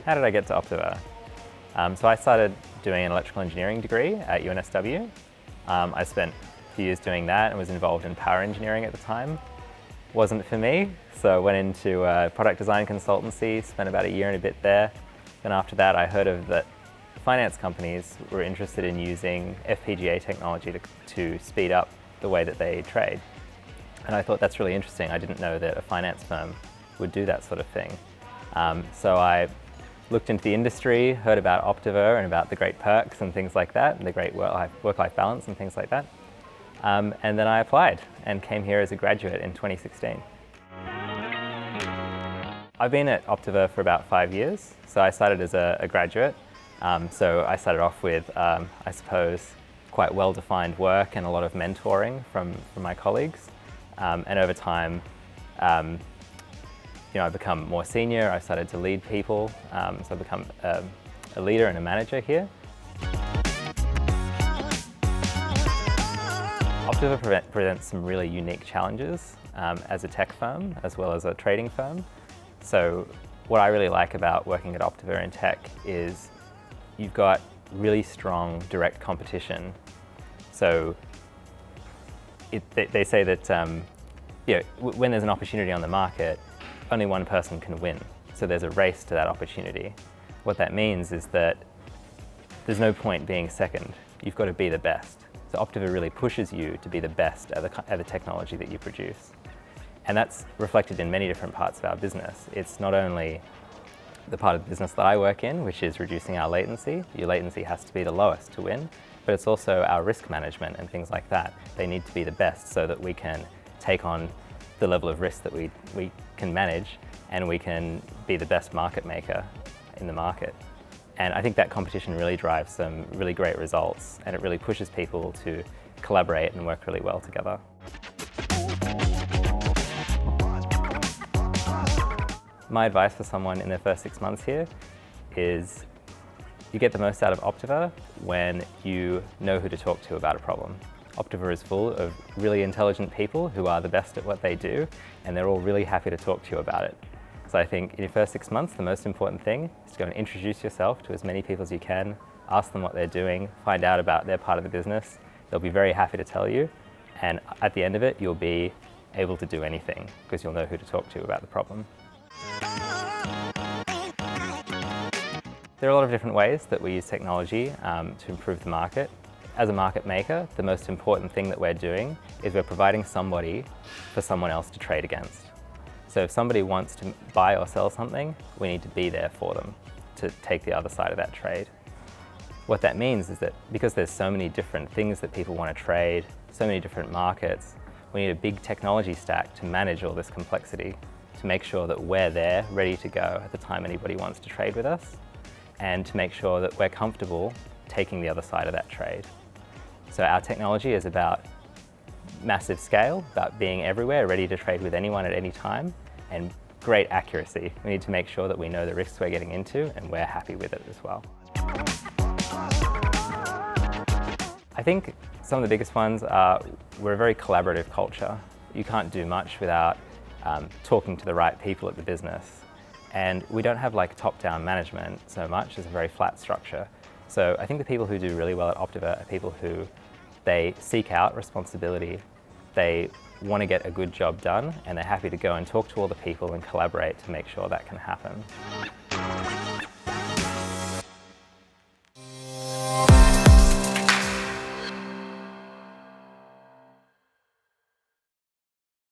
How did I get to Optiver? So I started doing an electrical engineering degree at UNSW. I spent a few years doing that and was involved in power engineering at the time. Wasn't for me, so I went into product design consultancy, spent about a year and a bit there. Then after that I heard of that finance companies were interested in using FPGA technology to speed up the way that they trade. And I thought that's really interesting. I didn't know that a finance firm would do that sort of thing. So I looked into the industry, heard about Optiver and about the great perks and things like that, and the great work-life balance and things like that. And then I applied and came here as a graduate in 2016. I've been at Optiver for about 5 years. So I started as a graduate. So I started off with, I suppose, quite well-defined work and a lot of mentoring from my colleagues. And over time, I've become more senior. I started to lead people. So I've become a leader and a manager here. Optiver presents some really unique challenges as a tech firm as well as a trading firm. So what I really like about working at Optiver in tech is you've got really strong direct competition. So they say that when there's an opportunity on the market, only one person can win. So there's a race to that opportunity. What that means is that there's no point being second. You've got to be the best. So Optiver really pushes you to be the best at the technology that you produce. And that's reflected in many different parts of our business. It's not only the part of the business that I work in, which is reducing our latency. Your latency has to be the lowest to win, but it's also our risk management and things like that. They need to be the best so that we can take on the level of risk that we can manage, and we can be the best market maker in the market. And I think that competition really drives some really great results, and it really pushes people to collaborate and work really well together. My advice for someone in their first 6 months here is you get the most out of Optiver when you know who to talk to about a problem. Optiver is full of really intelligent people who are the best at what they do, and they're all really happy to talk to you about it. So I think in your first 6 months, the most important thing is to go and introduce yourself to as many people as you can, ask them what they're doing, find out about their part of the business. They'll be very happy to tell you, and at the end of it, you'll be able to do anything because you'll know who to talk to about the problem. There are a lot of different ways that we use technology to improve the market. As a market maker, the most important thing that we're doing is we're providing somebody for someone else to trade against. So if somebody wants to buy or sell something, we need to be there for them to take the other side of that trade. What that means is that because there's so many different things that people want to trade, so many different markets, we need a big technology stack to manage all this complexity, to make sure that we're there, ready to go at the time anybody wants to trade with us, and to make sure that we're comfortable taking the other side of that trade. So our technology is about massive scale, about being everywhere, ready to trade with anyone at any time, and great accuracy. We need to make sure that we know the risks we're getting into and we're happy with it as well. I think some of the biggest ones are we're a very collaborative culture. You can't do much without talking to the right people at the business. And we don't have like top-down management so much. It's a very flat structure. So I think the people who do really well at Optiver are people who they seek out responsibility, they want to get a good job done, and they're happy to go and talk to all the people and collaborate to make sure that can happen.